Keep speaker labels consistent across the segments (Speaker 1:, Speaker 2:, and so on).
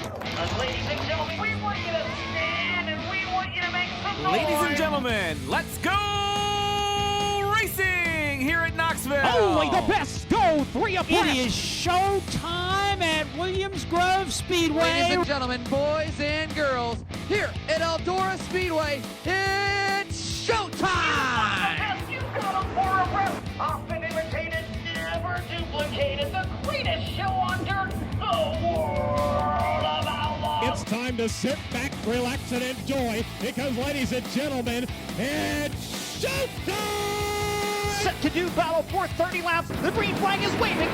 Speaker 1: Ladies and gentlemen, we want you to stand and we want you to make some noise.
Speaker 2: Ladies and gentlemen, let's go racing here at Knoxville.
Speaker 3: Only the best go 3 abreast.
Speaker 4: It is show time at Williams Grove Speedway.
Speaker 5: Ladies and gentlemen, boys and girls, here at Eldora Speedway, it's showtime!
Speaker 1: You've got a for a breath. Often imitated, never duplicated. The greatest show on dirt, the world of outlaws.
Speaker 3: It's time to sit back, relax, and enjoy because, ladies and gentlemen, it's showtime!
Speaker 4: Set to do battle for 30 laps. The green flag is waving.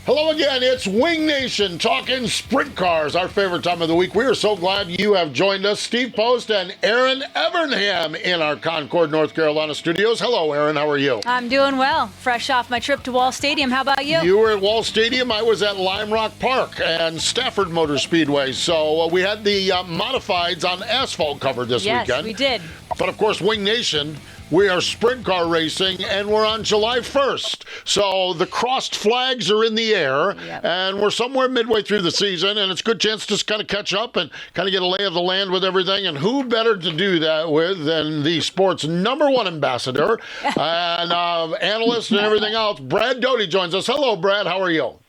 Speaker 6: Hello again, it's Wing Nation talking sprint cars, our favorite time of the week. We are so glad you have joined us. Steve Post and Aaron Evernham in our Concord, North Carolina studios. Hello, Aaron, how are you?
Speaker 7: I'm doing well. Fresh off my trip to Wall Stadium. How about you?
Speaker 6: You were at Wall Stadium. I was at Lime Rock Park and Stafford Motor Speedway. So we had the modifieds on asphalt covered this weekend.
Speaker 7: Yes, we did.
Speaker 6: But of course, Wing Nation, we are sprint car racing, and we're on July 1st. So the crossed flags are in the air, and we're somewhere midway through the season, and it's a good chance to just kind of catch up and kind of get a lay of the land with everything. And who better to do that with than the sport's #1 ambassador and analyst and everything else. Brad Doty joins us. Hello, Brad. How are you?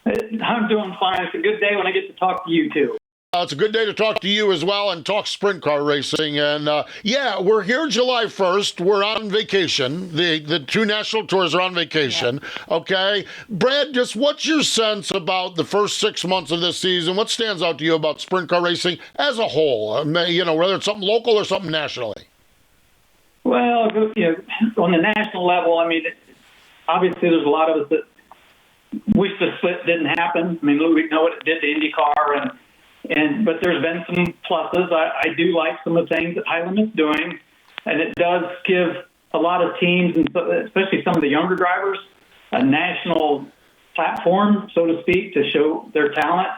Speaker 8: I'm doing fine. It's a good day when I get to talk to you, too.
Speaker 6: It's a good day to talk to you as well and talk sprint car racing. And yeah, we're here July 1st. We're on vacation. The two national tours are on vacation. Yeah. Okay. Brad, just what's your sense about the first 6 months of this season? What stands out to you about sprint car racing as a whole? You know, whether it's something local or something nationally.
Speaker 8: Well, you know, on the national level, I mean, obviously there's a lot of us that wish the split didn't happen. I mean, we know what it did to IndyCar but there's been some pluses. I do like some of the things that Highland is doing, and it does give a lot of teams, and especially some of the younger drivers, a national platform, so to speak, to show their talent.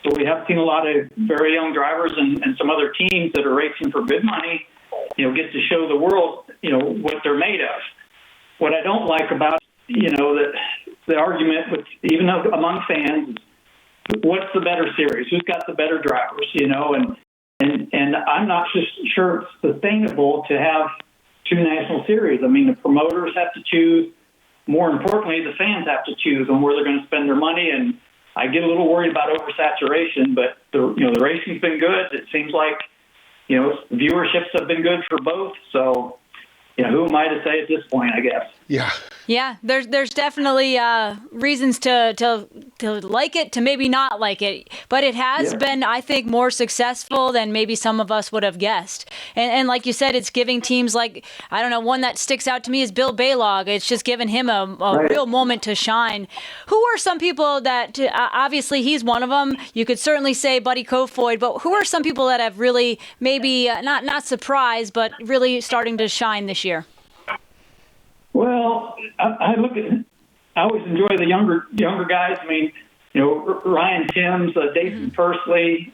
Speaker 8: So we have seen a lot of very young drivers and some other teams that are racing for good money, you know, get to show the world, you know, what they're made of. What I don't like about, you know, the argument with even among fans is, what's the better series? Who's got the better drivers? You know, and I'm not just sure it's sustainable to have two national series. I mean, the promoters have to choose. More importantly, the fans have to choose on where they're going to spend their money. And I get a little worried about oversaturation, but the racing's been good. It seems like, you know, viewerships have been good for both. So, you know, who am I to say at this point, I guess?
Speaker 7: Yeah, there's definitely reasons to like it, to maybe not like it, but it has been, I think, more successful than maybe some of us would have guessed. And like you said, it's giving teams like, I don't know, one that sticks out to me is Bill Baylog. It's just given him a real moment to shine. Who are some people that, obviously he's one of them. You could certainly say Buddy Kofoid, but who are some people that have really maybe not surprised, but really starting to shine this year?
Speaker 8: Well, I always enjoy the younger guys. I mean, you know, Ryan Timms, Dayton Pursley,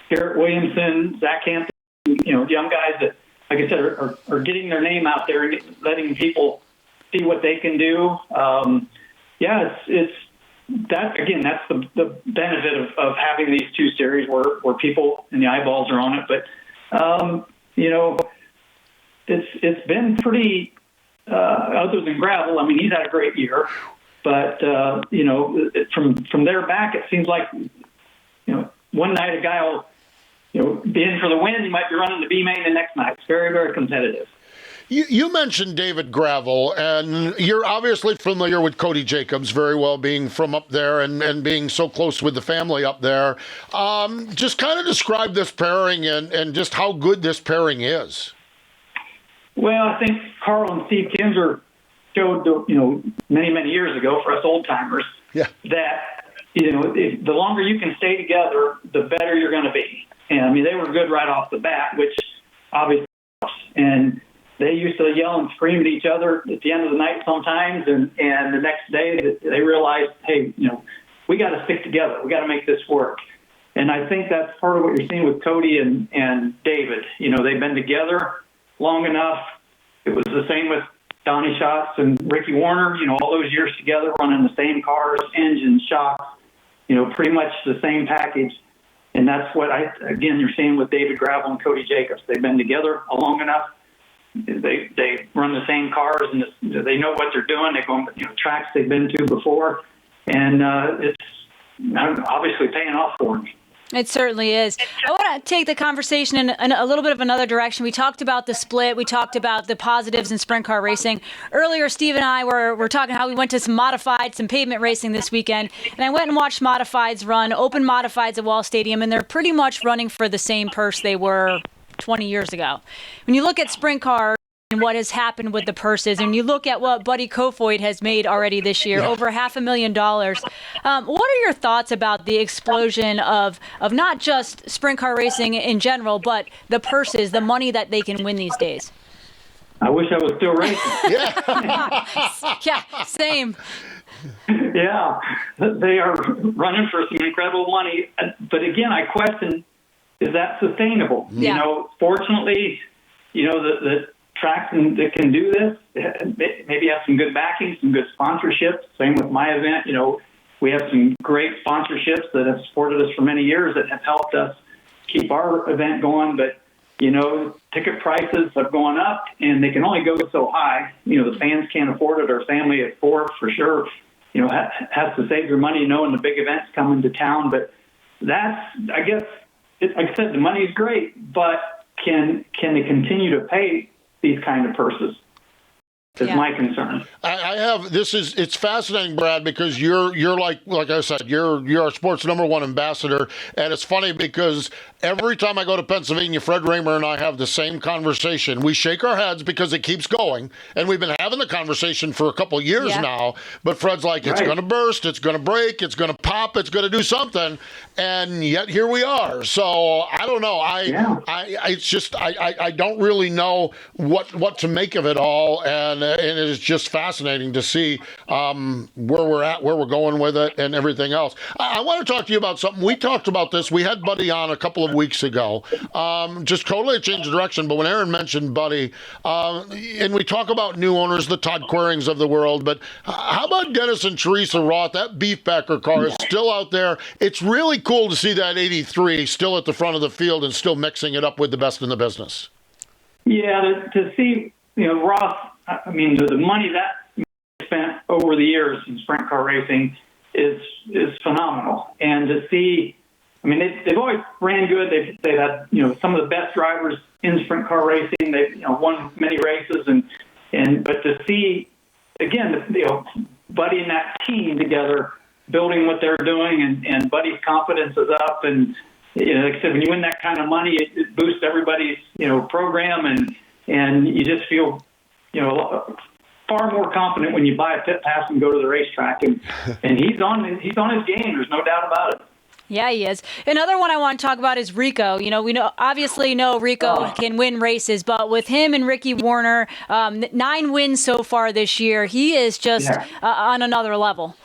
Speaker 8: Garrett Williamson, Zach Hampton, you know, young guys that, like I said, are getting their name out there and letting people see what they can do. It's that, again, that's the benefit of having these two series where people and the eyeballs are on it. But, you know, it's been pretty, other than gravel, I mean, he's had a great year, but, you know, from there back, it seems like, you know, one night a guy will, you know, be in for the win. He might be running the B main the next night. It's very, very competitive.
Speaker 6: You mentioned David Gravel, and you're obviously familiar with Cody Jacobs very well, being from up there and being so close with the family up there. Just kind of describe this pairing and just how good this pairing is. Well,
Speaker 8: I think Carl and Steve Kinzer showed, you know, many years ago for us old timers that, you know, the longer you can stay together, the better you're going to be. And I mean, they were good right off the bat, which obviously helps. And they used to yell and scream at each other at the end of the night sometimes. And the next day they realized, hey, you know, we got to stick together. We got to make this work. And I think that's part of what you're seeing with Cody and David. You know, they've been together long enough. It was the same with Donnie Schatz and Ricky Warner, you know, all those years together running the same cars, engines, shocks. pretty much the same package. And that's what you're seeing with David Gravel and Cody Jacobs. They've been together long enough. They run the same cars, and they know what they're doing. They go tracks they've been to before, and it's obviously paying off for them.
Speaker 7: It certainly is. I want to take the conversation in a little bit of another direction. We talked about the split. We talked about the positives in sprint car racing. Earlier, Steve and I were talking how we went to some pavement racing this weekend. And I went and watched modifieds run, open modifieds at Wall Stadium, and they're pretty much running for the same purse they were 20 years ago. When you look at sprint cars, and what has happened with the purses, and you look at what Buddy Kofoid has made already this year, over $500,000. What are your thoughts about the explosion of not just sprint car racing in general, but the purses, the money that they can win these days?
Speaker 8: I wish I was still racing.
Speaker 7: Yeah, same.
Speaker 8: Yeah, they are running for some incredible money. But again, I question, is that sustainable?
Speaker 7: Yeah.
Speaker 8: Fortunately, the tracks that can do this maybe have some good backing, some good sponsorships. Same with my event. We have some great sponsorships that have supported us for many years that have helped us keep our event going. But, ticket prices have gone up, and they can only go so high. The fans can't afford it. Our family at four, for sure, has to save their money knowing the big events coming to town. But that's, I guess, like I said, the money's great, but can they continue to pay these kind of purses? Is my concern.
Speaker 6: It's fascinating, Brad, because you're like I said, you're our sports #1 ambassador, and it's funny because every time I go to Pennsylvania, Fred Raymer and I have the same conversation. We shake our heads because it keeps going, and we've been having the conversation for a couple of years now, but Fred's like, it's going to burst, it's going to break, it's going to pop, it's going to do something, and yet here we are. So I don't know. I don't really know what to make of it all, and it is just fascinating to see where we're at, where we're going with it, and everything else. I want to talk to you about something. We talked about this. We had Buddy on a couple of weeks ago. Just totally changed the direction, but when Aaron mentioned Buddy, and we talk about new owners, the Todd Querings of the world, but how about Dennis and Teresa Roth? That Beefpacker car is still out there. It's really cool to see that 83 still at the front of the field and still mixing it up with the best in the business.
Speaker 8: Yeah, to see, Roth, the money that spent over the years in sprint car racing is phenomenal. And to see, they've always ran good. They've had, some of the best drivers in sprint car racing. They've, won many races, but to see, again, Buddy and that team together building what they're doing, and Buddy's confidence is up. And, like I said, when you win that kind of money, it boosts everybody's, program, and you just feel, far more confident when you buy a pit pass and go to the racetrack. And he's on his game. There's no doubt about it.
Speaker 7: Yeah, he is. Another one I want to talk about is Rico. We obviously know Rico can win races, but with him and Ricky Warner, 9 wins so far this year. He is just on another level.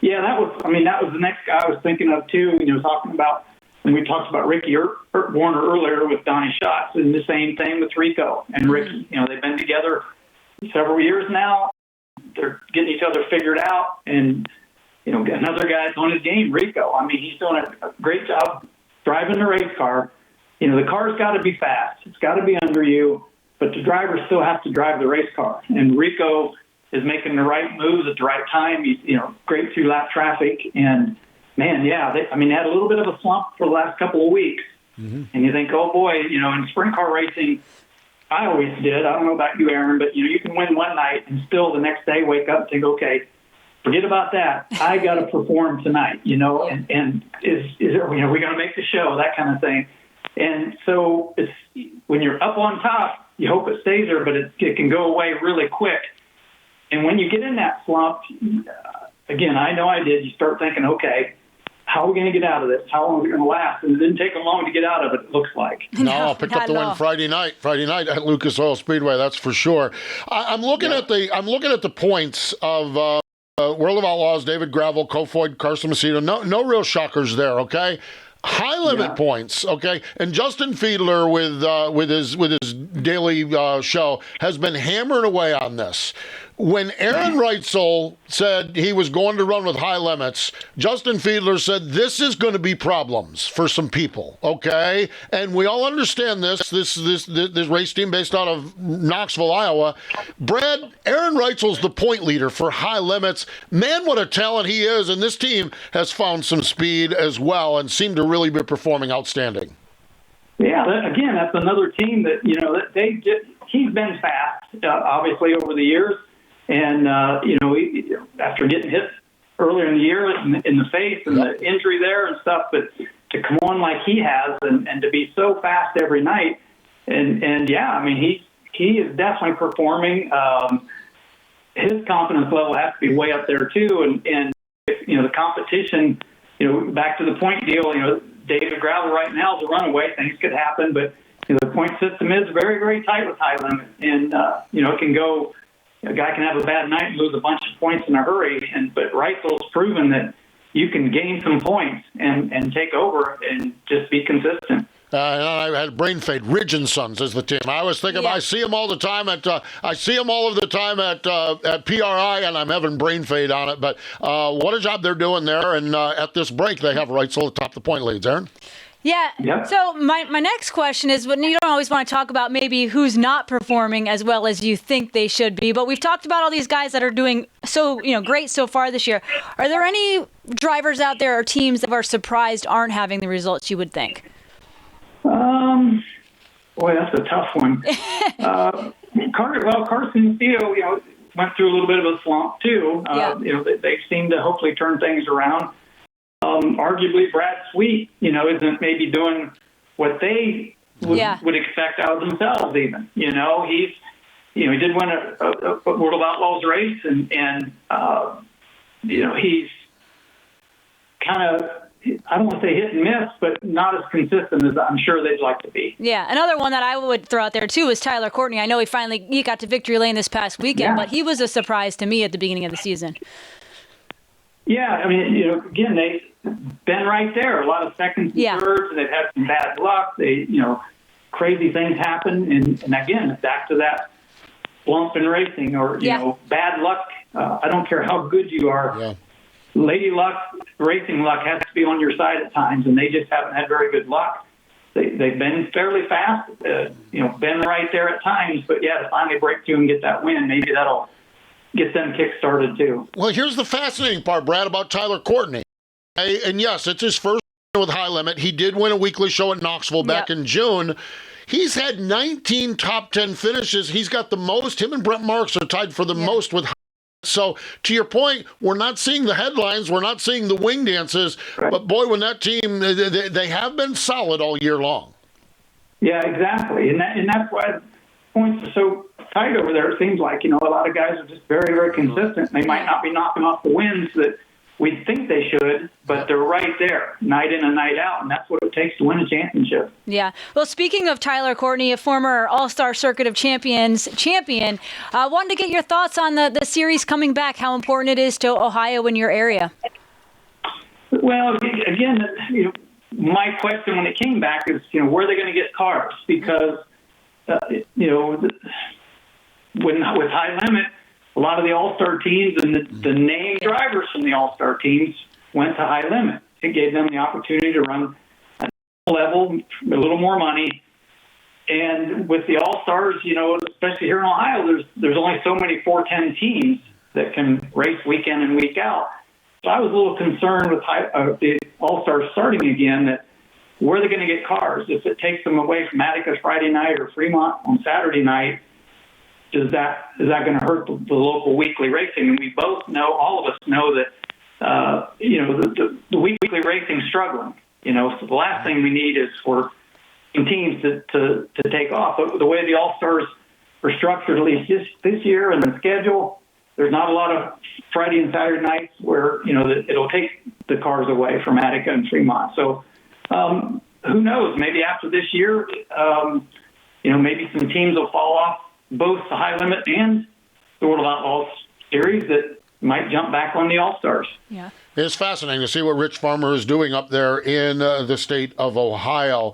Speaker 8: Yeah, that was the next guy I was thinking of too. Talking about when we talked about Ricky Warner earlier with Donnie Schatz, and the same thing with Rico and Ricky. They've been together several years now. They're getting each other figured out, and another guy's on his game, Rico. He's doing a great job driving the race car. The car's got to be fast. It's got to be under you, but the driver still has to drive the race car. And Rico is making the right moves at the right time. He's, great through lap traffic. And, man, they had a little bit of a slump for the last couple of weeks. Mm-hmm. And you think, oh, boy, in sprint car racing, I always did. I don't know about you, Aaron, but, you can win one night and still the next day wake up and think, okay, forget about that. I got to perform tonight, and is are we going to make the show, that kind of thing. And so it's when you're up on top, you hope it stays there, but it can go away really quick. And when you get in that slump, again, I know I did, you start thinking, okay, how are we going to get out of this? How long is it going to last? And it didn't take them long to get out of it looks like.
Speaker 6: No, picked up the win Friday night at Lucas Oil Speedway, that's for sure. I'm looking at the points of World of Outlaws, David Gravel, Kofoid, Carson Macedo. No real shockers there, okay? High limit points, okay? And Justin Fiedler with his daily show has been hammering away on this. When Aaron Reitzel said he was going to run with high limits, Justin Fiedler said this is going to be problems for some people, okay? And we all understand this race team based out of Knoxville, Iowa. Brad, Aaron Reitzel's the point leader for high limits. Man, what a talent he is, and this team has found some speed as well and seem to really be performing outstanding.
Speaker 8: Yeah, again, that's another team that, he's been fast, obviously, over the years. And, after getting hit earlier in the year in the face and the injury there and stuff, but to come on like he has and to be so fast every night. And he is definitely performing. His confidence level has to be way up there, too. And the competition, back to the point deal, David Gravel right now is a runaway. Things could happen, but the point system is very, very tight with high limit. And, it can go. A guy can have a bad night and lose a bunch of points in a hurry, but Reitzel's proven that you can gain some points and take over and just be consistent.
Speaker 6: I had brain fade. Ridge and Sons is the team. I was thinking, I see them all the time at PRI, and I'm having brain fade on it. But what a job they're doing there. And at this break, they have Reitzel atop the point leads. Aaron?
Speaker 7: Yeah.
Speaker 8: Yep.
Speaker 7: So my next question is, when you don't always want to talk about maybe who's not performing as well as you think they should be, but we've talked about all these guys that are doing so great so far this year. Are there any drivers out there or teams that are surprised aren't having the results you would think?
Speaker 8: Boy, that's a tough one. Carson Steele, went through a little bit of a slump too. They seem to hopefully turn things around. Arguably, Brad Sweet, isn't maybe doing what they would expect out of themselves. Even, he did win a World of Outlaws race, and he's kind of, I don't want to say hit and miss, but not as consistent as I'm sure they'd like to be.
Speaker 7: Yeah, another one that I would throw out there too is Tyler Courtney. I know he got to victory lane this past weekend, but he was a surprise to me at the beginning of the season. Yeah,
Speaker 8: again, they've been right there. A lot of seconds and thirds, and they've had some bad luck. Crazy things happen, and again, back to that slump in racing or, bad luck. I don't care how good you are. Yeah. Lady luck, racing luck has to be on your side at times, and they just haven't had very good luck. They've been fairly fast, been right there at times, but to finally break through and get that win, maybe that'll get them kick-started too.
Speaker 6: Well, here's the fascinating part, Brad, about Tyler Courtney. And yes, it's his first with high limit. He did win a weekly show at Knoxville back in June. He's had 19 top 10 finishes. He's got the most. Him and Brent Marks are tied for the most with high limit. So, to your point, we're not seeing the headlines. We're not seeing the wing dances. Right. But, boy, when that team, they have been solid all year long.
Speaker 8: Yeah, exactly. And that's why points are so tight over there. It seems like, a lot of guys are just very, very consistent. They might not be knocking off the wins that we think they should, but they're right there, night in and night out, and that's what it takes to win a championship.
Speaker 7: Yeah. Well, speaking of Tyler Courtney, a former All-Star Circuit of Champions champion, wanted to get your thoughts on the series coming back, how important it is to Ohio in your area.
Speaker 8: Well, again, my question when it came back is, where are they going to get cars? Because, with high limit, a lot of the All-Star teams and the named drivers from the All-Star teams went to high limit. It gave them the opportunity to run at a level, a little more money. And with the All-Stars, especially here in Ohio, there's only so many 410 teams that can race week in and week out. So I was a little concerned with the All-Stars starting again, that where are they going to get cars? If it takes them away from Attica Friday night or Fremont on Saturday night, is that going to hurt the local weekly racing? And we both know, all of us know that, the weekly racing is struggling. So the last thing we need is for teams to take off. But the way the All-Stars are structured, at least this year, and the schedule, there's not a lot of Friday and Saturday nights where, it'll take the cars away from Attica and Fremont. So who knows? Maybe after this year, maybe some teams will fall off both the high limit and the World of Outlaws series that might jump back on the All-Stars.
Speaker 7: Yeah.
Speaker 6: It's fascinating to see what Rich Farmer is doing up there in the state of Ohio.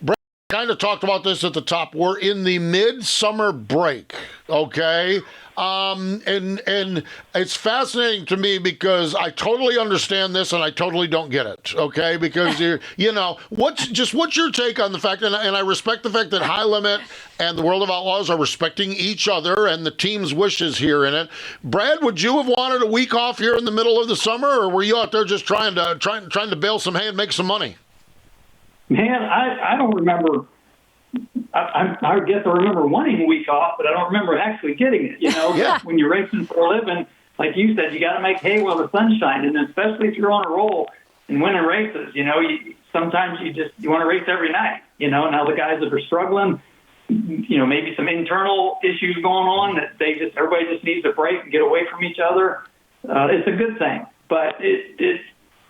Speaker 6: Brad kind of talked about this at the top. We're in the midsummer break. Okay. And it's fascinating to me because I totally understand this and I totally don't get it. Okay. Because what's your take on the fact, and I respect the fact that High Limit and the World of Outlaws are respecting each other and the team's wishes here in it. Brad, would you have wanted a week off here in the middle of the summer, or were you out there just trying to bale some hay and make some money?
Speaker 8: Man, I don't remember. I guess I remember wanting a week off, but I don't remember actually getting it.
Speaker 6: Yeah.
Speaker 8: When you're racing for a living, like you said, you got to make hay while the sun's shining, and especially if you're on a roll and winning races. Sometimes you want to race every night. Now the guys that are struggling, maybe some internal issues going on that everybody just needs a break and get away from each other. It's a good thing, but it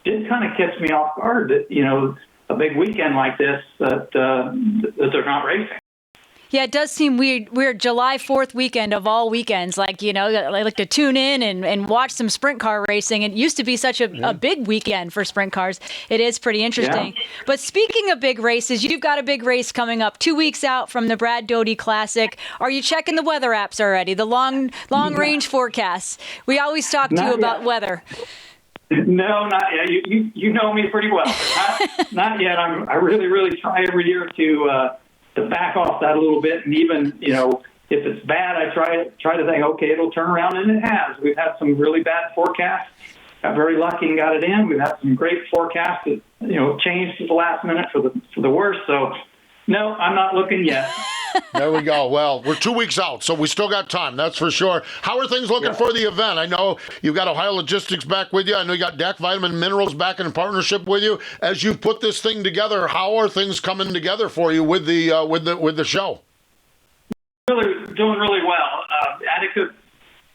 Speaker 8: did kind of catch me off guard that a big weekend like this that they're not racing.
Speaker 7: Yeah, it does seem weird. We're July 4th weekend of all weekends. I like to tune in and watch some sprint car racing. It used to be such a big weekend for sprint cars. It is pretty interesting. Yeah. But speaking of big races, you've got a big race coming up 2 weeks out from the Brad Doty Classic. Are you checking the weather apps already? The long range forecasts. We always talk to you about weather.
Speaker 8: No, not yet. You know me pretty well. Not yet. I really, really try every year to back off that a little bit, and even if it's bad, I try to think, okay, it'll turn around, and it has. We've had some really bad forecasts. Got very lucky and got it in. We've had some great forecasts that changed at the last minute for the worst. So no, I'm not looking yet.
Speaker 6: There we go. Well, we're 2 weeks out, so we still got time, that's for sure. How are things looking for the event? I know you've got Ohio Logistics back with you. I know you got DAC Vitamin Minerals back in partnership with you. As you've put this thing together, how are things coming together for you with the show?
Speaker 8: Really doing really well. Attica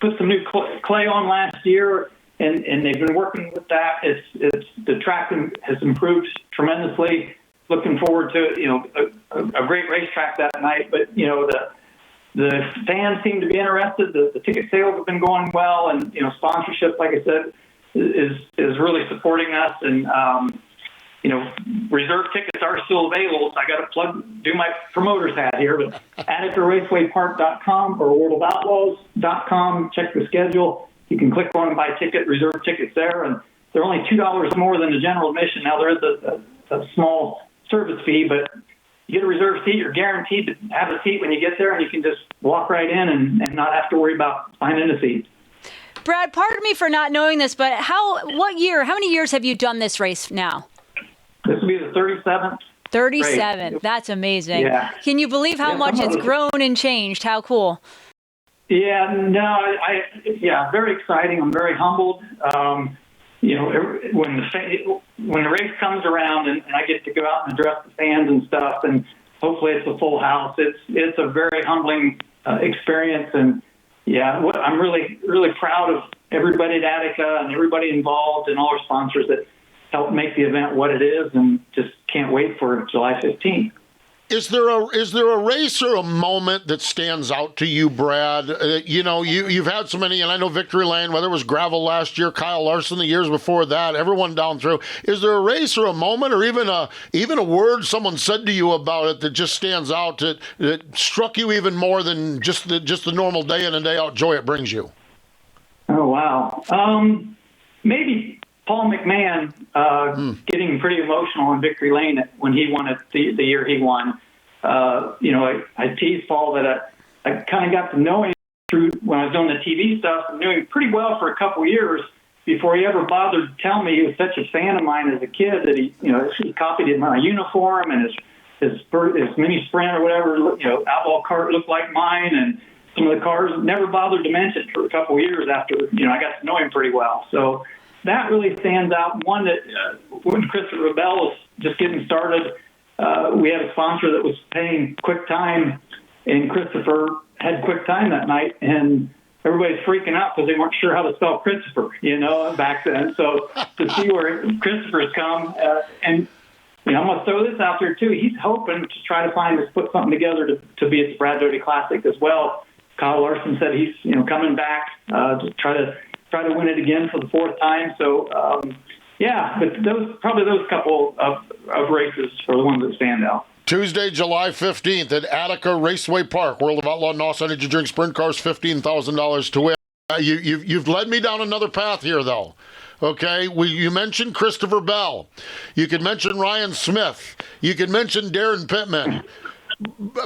Speaker 8: put some new clay on last year, and they've been working with that. It's the track has improved tremendously. Looking forward to a great racetrack that night, but the fans seem to be interested. The ticket sales have been going well, and sponsorship, like I said, is really supporting us. And reserve tickets are still available. So I got to do my promoter's hat here, but AtticaRacewayPark.com or WorldOfOutlaws.com. Check the schedule. You can click on and buy reserve tickets there, and they're only $2 more than the general admission. Now there is a small service fee, but you get a reserved seat, you're guaranteed to have a seat when you get there, and you can just walk right in and not have to worry about finding a seat.
Speaker 7: Brad, pardon me for not knowing this, but how many years have you done this race now?
Speaker 8: This will be the 37th.
Speaker 7: 37.
Speaker 8: Race.
Speaker 7: That's amazing.
Speaker 8: Yeah.
Speaker 7: Can you believe how much it's grown and changed? How cool.
Speaker 8: Yeah, no, very exciting. I'm very humbled. When the race comes around and I get to go out and address the fans and stuff, and hopefully it's a full house, it's a very humbling experience. And I'm really, really proud of everybody at Attica and everybody involved and all our sponsors that helped make the event what it is, and just can't wait for July 15th.
Speaker 6: Is there a race or a moment that stands out to you, Brad? You've had so many, and I know Victory Lane, whether it was gravel last year, Kyle Larson the years before that, everyone down through. Is there a race or a moment, or even a word someone said to you about it that just stands out that struck you even more than just the normal day in and day out joy it brings you?
Speaker 8: Oh wow, maybe Paul McMahon getting pretty emotional in Victory Lane when he won it the year he won. I teased Paul that I kind of got to know him through when I was doing the TV stuff, and knew him pretty well for a couple years before he ever bothered to tell me he was such a fan of mine as a kid that he copied my uniform, and his mini sprint or whatever, outlaw cart looked like mine, and some of the cars never bothered to mention for a couple years after I got to know him pretty well. So that really stands out. One that when Christopher Bell was just getting started, we had a sponsor that was paying quick time, and Christopher had quick time that night, and everybody's freaking out because they weren't sure how to spell Christopher, back then. So to see where Christopher's come, and I'm going to throw this out there too. He's hoping to try to put something together to be at the Brad Doty Classic as well. Kyle Larson said he's coming back to try to win it again for the fourth time. So but those couple of races are the ones that stand out.
Speaker 6: Tuesday, July 15th at Attica Raceway Park. World of Outlaw NOS Energy Drink Sprint Cars, $15,000 to win. You've led me down another path here, though. Okay, you mentioned Christopher Bell. You could mention Ryan Smith. You could mention Darren Pittman.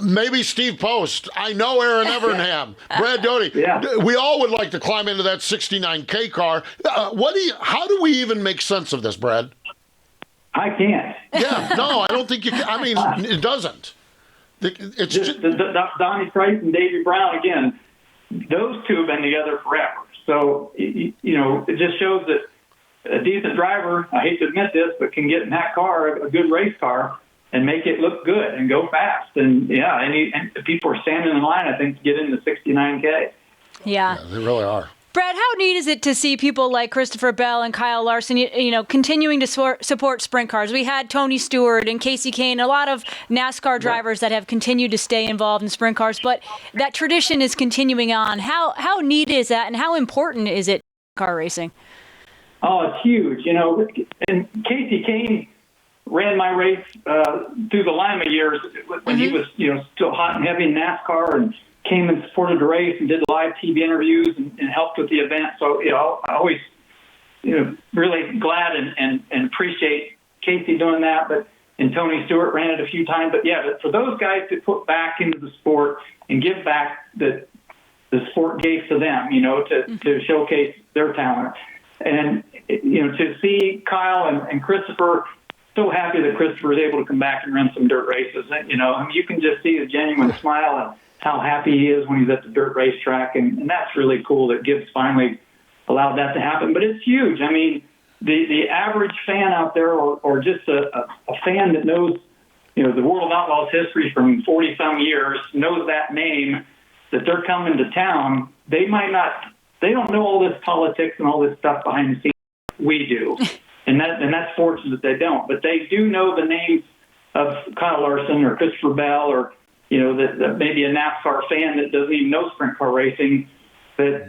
Speaker 6: Maybe Steve Post. I know Aaron Evernham. Brad Doty.
Speaker 8: Yeah.
Speaker 6: We all would like to climb into that 69K car. How do we even make sense of this, Brad?
Speaker 8: I can't.
Speaker 6: Yeah, no, I don't think you can. I mean, it doesn't. It's just
Speaker 8: Donnie Price and Davey Brown, again, those two have been together forever. So, it just shows that a decent driver, I hate to admit this, but can get in that car, a good race car, and make it look good and go fast. And, and people are standing in line, I think, to get into 69K.
Speaker 7: Yeah,
Speaker 6: they really are.
Speaker 7: Brad, how neat is it to see people like Christopher Bell and Kyle Larson, continuing to support sprint cars? We had Tony Stewart and Casey Kane, a lot of NASCAR drivers that have continued to stay involved in sprint cars, but that tradition is continuing on. How neat is that, and how important is it in car racing?
Speaker 8: Oh, it's huge. And Casey Kane ran my race through the Lima years when he was, still hot and heavy in NASCAR, and came and supported the race and did live TV interviews and helped with the event. So, I always, really glad and appreciate Casey doing that. And Tony Stewart ran it a few times. But for those guys to put back into the sport and give back the sport gave to them, to showcase their talent. And, to see Kyle and Christopher, so happy that Christopher was able to come back and run some dirt races. You can just see his genuine smile and how happy he is when he's at the dirt racetrack. And that's really cool that Gibbs finally allowed that to happen. But it's huge. I mean, the average fan out there or just a fan that knows, the World of Outlaws history from 40-some years, knows that name, that they're coming to town, they don't know all this politics and all this stuff behind the scenes. We do. And that's fortunate that they don't. But they do know the names of Kyle Larson or Christopher Bell or, that maybe a NASCAR fan that doesn't even know sprint car racing that,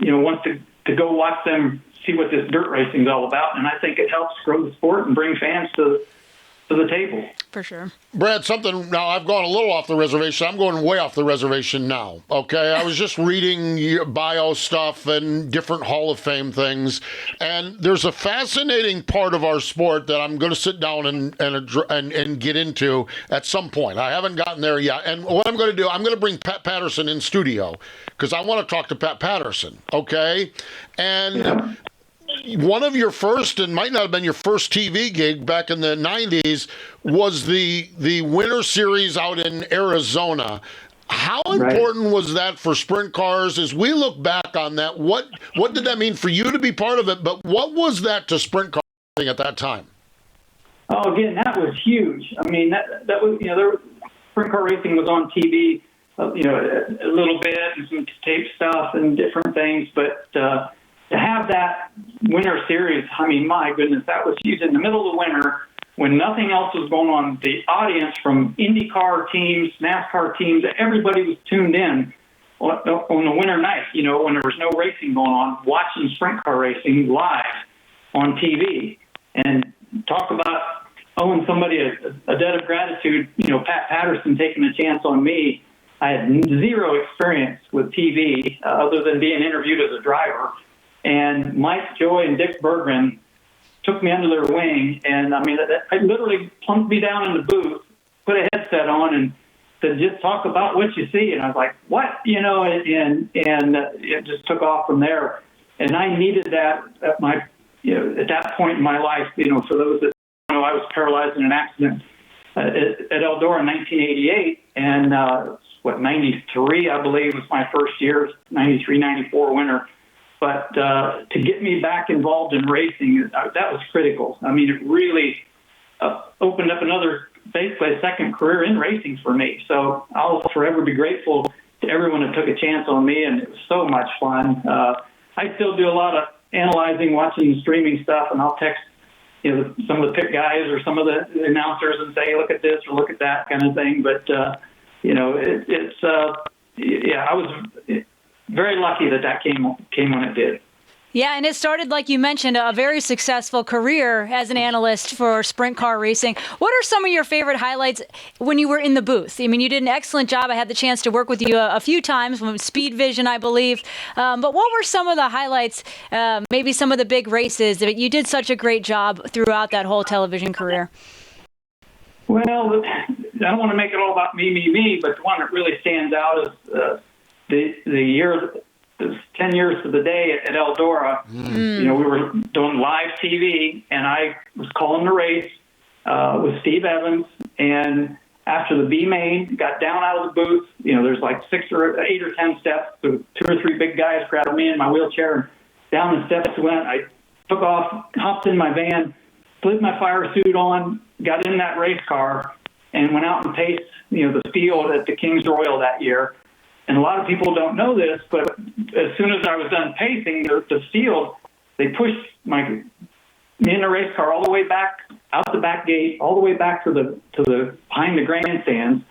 Speaker 8: wants to go watch them, see what this dirt racing is all about. And I think it helps grow the sport and bring fans to the table.
Speaker 7: For sure.
Speaker 6: Brad, now I've gone a little off the reservation. I'm going way off the reservation now. Okay. I was just reading your bio stuff and different Hall of Fame things. And there's a fascinating part of our sport that I'm going to sit down and get into at some point. I haven't gotten there yet. And what I'm going to do, I'm going to bring Pat Patterson in studio because I want to talk to Pat Patterson. Okay. And one of your first, and might not have been your first TV gig back in the 90s, was the Winter Series out in Arizona. How important was that for sprint cars? As we look back on that, what did that mean for you to be part of it? But what was that to sprint car racing at that time?
Speaker 8: Oh, again, that was huge. I mean, that was, sprint car racing was on TV, a little bit and some tape stuff and different things, but to have that Winter Series, I mean, my goodness, that was huge. In the middle of the winter, when nothing else was going on, the audience from IndyCar teams, NASCAR teams, everybody was tuned in on the winter night, when there was no racing going on, watching sprint car racing live on TV. And talk about owing somebody a debt of gratitude, Pat Patterson taking a chance on me. I had zero experience with TV other than being interviewed as a driver. And Mike Joy and Dick Berggren took me under their wing, and I mean, I literally plunked me down in the booth, put a headset on, and said, "Just talk about what you see." And I was like, "What?" And it just took off from there. And I needed that at that point in my life. For those that know, I was paralyzed in an accident at Eldora in 1988, and 93, I believe, was my first year, 93, 94 winter. But to get me back involved in racing, that was critical. I mean, it really opened up basically a second career in racing for me. So I'll forever be grateful to everyone that took a chance on me, and it was so much fun. I still do a lot of analyzing, watching streaming stuff, and I'll text some of the pit guys or some of the announcers and say, "Look at this" or "Look at that" kind of thing. But I was very lucky that came when it did.
Speaker 7: Yeah, and it started, like you mentioned, a very successful career as an analyst for sprint car racing. What are some of your favorite highlights when you were in the booth? I mean, you did an excellent job. I had the chance to work with you a few times with Speed Vision, I believe. But what were some of the highlights, maybe some of the big races that you did such a great job throughout that whole television career?
Speaker 8: Well, I don't want to make it all about me, but the one that really stands out is the year. It was 10 years to the day at Eldora. You know, we were doing live TV, and I was calling the race with Steve Evans. And after the B main, got down out of the booth. You know, there's like 6 or 8 or 10 steps. So 2 or 3 big guys grabbed me in my wheelchair, and down the steps went. I took off, hopped in my van, slid my fire suit on, got in that race car, and went out and paced, you know, the field at the King's Royal that year. And a lot of people don't know this, but as soon as I was done pacing the field, they pushed me in the race car all the way back out the back gate, all the way back to the behind the grandstands.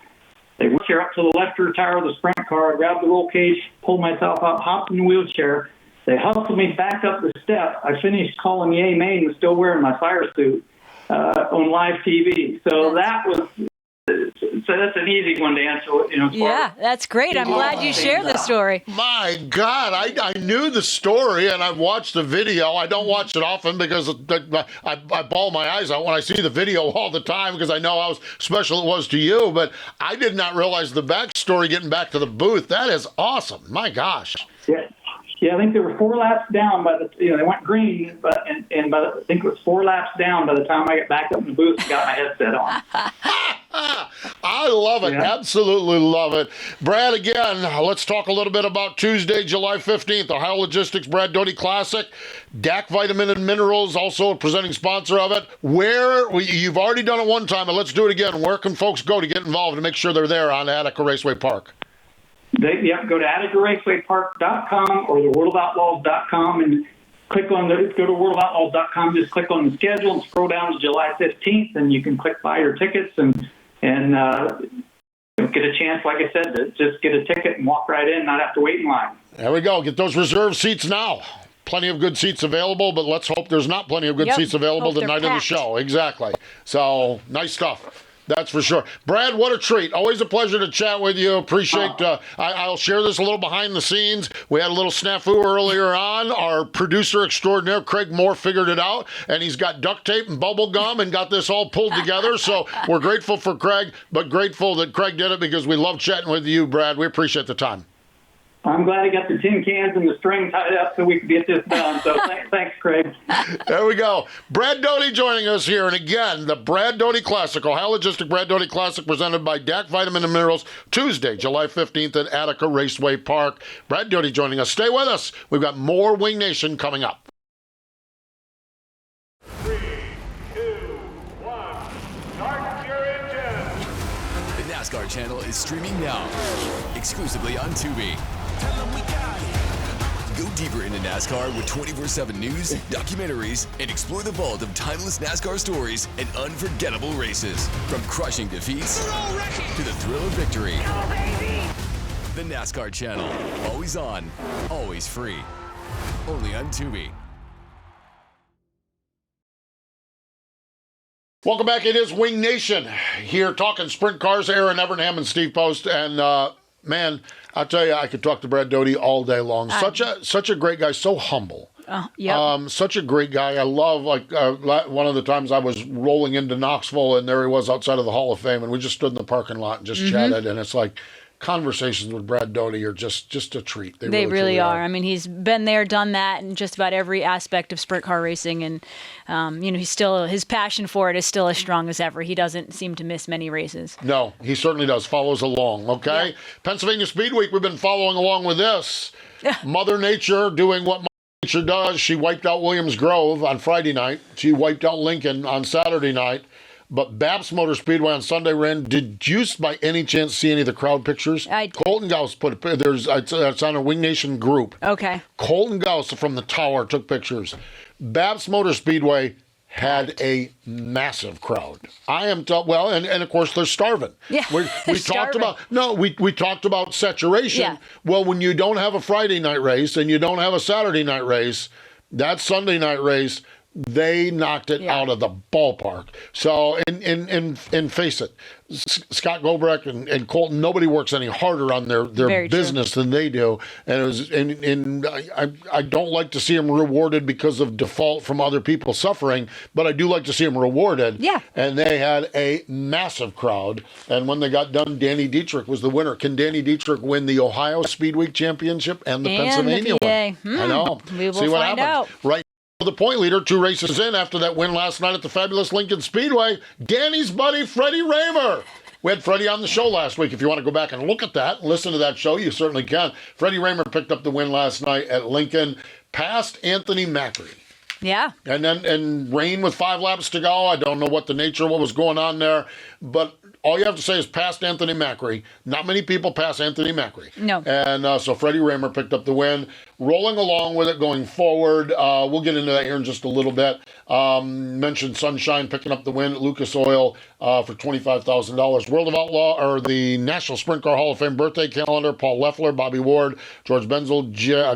Speaker 8: They went here up to the left rear tire of the sprint car. I grabbed the roll cage, pulled myself out, hopped in the wheelchair. They hustled me back up the step. I finished calling the A main, was still wearing my fire suit on live TV. So that was. So that's an easy one to answer. You know,
Speaker 7: yeah, that's great. I'm glad you shared the story.
Speaker 6: My God, I knew the story and I've watched the video. I don't watch it often because I bawl my eyes out when I see the video all the time because I know how special it was to you. But I did not realize the backstory getting back to the booth. That is awesome. My gosh.
Speaker 8: Yeah, I think they were 4 laps down by the, you know, they went green, but I think it was 4 laps down by the time I got back up in the booth and got my headset on.
Speaker 6: I love it. Yeah. Absolutely love it. Brad, again, let's talk a little bit about Tuesday, July 15th, Ohio Logistics Brad Doty Classic. DAC Vitamin and Minerals, also a presenting sponsor of it. You've already done it one time, but let's do it again. Where can folks go to get involved and make sure they're there on Attica Raceway Park?
Speaker 8: Go to AtticaRacewayPark.com or theworldofoutlaws.com and go to worldofoutlaws.com, just click on the schedule and scroll down to July 15th, and you can click buy your tickets and get a chance, like I said, to just get a ticket and walk right in, not have to wait in line.
Speaker 6: There we go. Get those reserved seats now. Plenty of good seats available, but let's hope there's not plenty of good seats available the night of the show. Exactly. So, nice stuff. That's for sure. Brad, what a treat. Always a pleasure to chat with you. Appreciate I'll share this a little behind the scenes. We had a little snafu earlier on. Our producer extraordinaire, Craig Moore, figured it out, and he's got duct tape and bubble gum and got this all pulled together. So we're grateful for Craig, but grateful that Craig did it because we love chatting with you, Brad. We appreciate the time.
Speaker 8: I'm glad I got the tin cans and the string tied up so we could get this done. So thanks, Craig.
Speaker 6: There we go. Brad Doty joining us here. And again, the Brad Doty Classic, Ohio Logistic Brad Doty Classic, presented by DAC Vitamin and Minerals, Tuesday, July 15th at Attica Raceway Park. Brad Doty joining us. Stay with us. We've got more Wing Nation coming up.
Speaker 1: 3, 2, 1, start your engine.
Speaker 2: The NASCAR channel is streaming now, exclusively on Tubi. Go deeper into NASCAR with 24/7 news, documentaries, and explore the vault of timeless NASCAR stories and unforgettable races. From crushing defeats to the thrill of victory. The NASCAR channel. Always on, always free. Only on Tubi.
Speaker 6: Welcome back. It is Wing Nation here talking sprint cars. Aaron Evernham and Steve Post. And man, I'll tell you, I could talk to Brad Doty all day long. Such a great guy, so humble. Such a great guy. I love, one of the times I was rolling into Knoxville, and there he was outside of the Hall of Fame, and we just stood in the parking lot and just chatted, and it's like, conversations with Brad Doty are just a treat. They really are.
Speaker 7: I mean, he's been there, done that in just about every aspect of sprint car racing, and he's still, his passion for it is still as strong as ever. He doesn't seem to miss many races.
Speaker 6: No, he certainly does. Follows along. Okay, yeah. Pennsylvania Speedweek. We've been following along with this. Mother Nature doing what Mother Nature does. She wiped out Williams Grove on Friday night. She wiped out Lincoln on Saturday night. But Babs Motor Speedway on Sunday ran. Did you, by any chance, see any of the crowd pictures?
Speaker 7: I did.
Speaker 6: Colton Gauss put it. It's on a Wing Nation group.
Speaker 7: Okay.
Speaker 6: Colton Gauss from the tower took pictures. Babs Motor Speedway had a massive crowd. And of course they're starving.
Speaker 7: Yeah,
Speaker 6: we talked about saturation.
Speaker 7: Yeah.
Speaker 6: Well, when you don't have a Friday night race and you don't have a Saturday night race, That Sunday night race, they knocked it out of the ballpark. So, and face it, Scott Goldberg and Colton, nobody works any harder on their business than they do. And it was, and I don't like to see them rewarded because of default from other people suffering, but I do like to see them rewarded.
Speaker 7: Yeah.
Speaker 6: And they had a massive crowd. And when they got done, Danny Dietrich was the winner. Can Danny Dietrich win the Ohio Speedweek Championship and the Pennsylvania one? I know.
Speaker 7: We will
Speaker 6: see what
Speaker 7: find
Speaker 6: happens.
Speaker 7: out.
Speaker 6: Right. The point leader, 2 races in after that win last night at the fabulous Lincoln Speedway, Danny's buddy, Freddie Raymer. We had Freddie on the show last week. If you want to go back and look at that, listen to that show, you certainly can. Freddie Raymer picked up the win last night at Lincoln, past Anthony Macri.
Speaker 7: Yeah.
Speaker 6: And rain with 5 laps to go. I don't know what the nature of what was going on there, but all you have to say is past Anthony Macri. Not many people pass Anthony Macri.
Speaker 7: No.
Speaker 6: And so Freddie Raymer picked up the win. Rolling along with it going forward. We'll get into that here in just a little bit. Mentioned Sunshine picking up the win at Lucas Oil for $25,000. World of Outlaw, or the National Sprint Car Hall of Fame birthday calendar. Paul Leffler, Bobby Ward, George Benzel,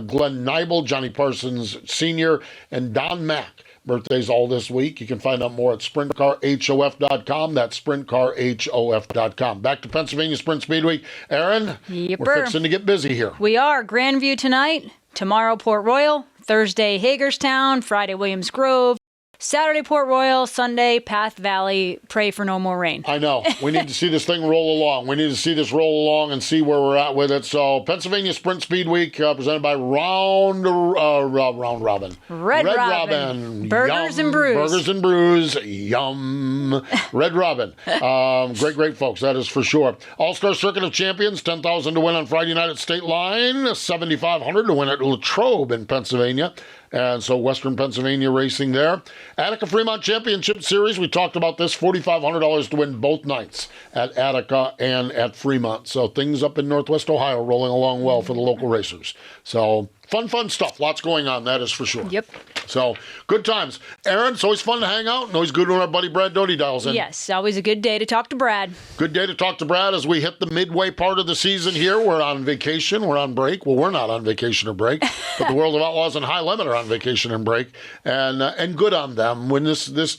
Speaker 6: Glenn Neibel, Johnny Parsons Sr., and Don Mack. Birthdays all this week. You can find out more at sprintcarhof.com. That's sprintcarhof.com. Back to Pennsylvania Sprint Speed Week. Aaron, we're fixing to get busy here.
Speaker 7: We are. Grandview tonight, tomorrow Port Royal, Thursday Hagerstown, Friday Williams Grove, Saturday Port Royal, Sunday Path Valley. Pray for no more rain.
Speaker 6: I know. We need to see this thing roll along. We need to see this roll along and see where we're at with it. So Pennsylvania Sprint Speed Week presented by Round Robin.
Speaker 7: Red Robin. Burgers
Speaker 6: Yum.
Speaker 7: and Brews.
Speaker 6: Burgers and Brews. Yum. Red Robin. Great folks. That is for sure. All-Star Circuit of Champions, $10,000 to win on Friday night at State Line, $7,500 to win at Latrobe in Pennsylvania. And so Western Pennsylvania racing there. Attica Fremont Championship Series, we talked about this, $4,500 to win both nights at Attica and at Fremont. So things up in Northwest Ohio rolling along well for the local racers. So fun stuff. Lots going on, that is for sure.
Speaker 7: Yep.
Speaker 6: So good times. Aaron, it's always fun to hang out and always good when our buddy Brad Doty dials in.
Speaker 7: Yes, always a good day to talk to Brad.
Speaker 6: Good day to talk to Brad as we hit the midway part of the season here. We're on vacation. We're on break. Well, we're not on vacation or break, but the World of Outlaws and High Limit are on vacation and break. And good on them. When this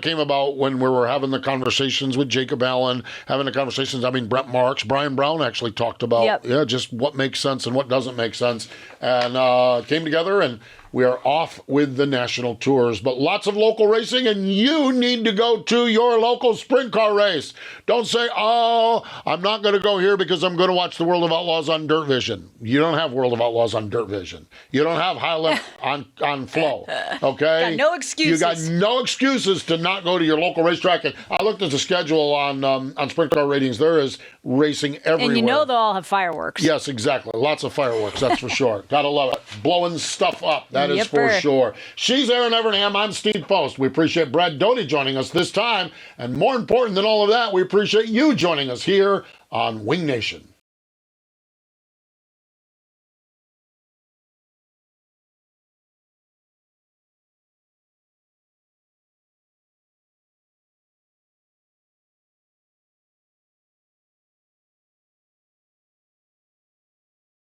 Speaker 6: came about, when we were having the conversations with Jacob Allen, Brent Marks, Brian Brown actually talked about just what makes sense and what doesn't make sense, and came together, and we are off with the national tours. But lots of local racing, and you need to go to your local sprint car race. Don't say, oh, I'm not going to go here because I'm going to watch the World of Outlaws on Dirt Vision. You don't have World of Outlaws on Dirt Vision. You don't have High Limit on Flow. Okay?
Speaker 7: Got no excuses.
Speaker 6: You got no excuses to not go to your local racetrack. And I looked at the schedule on Sprint Car Ratings. There is racing everywhere.
Speaker 7: And you know they'll all have fireworks.
Speaker 6: Yes, exactly. Lots of fireworks, that's for sure. Gotta love it. Blowing stuff up, that is for sure. She's Aaron Evernham. I'm Steve Post. We appreciate Brad Doty joining us this time. And more important than all of that, we appreciate you joining us here on Wing Nation.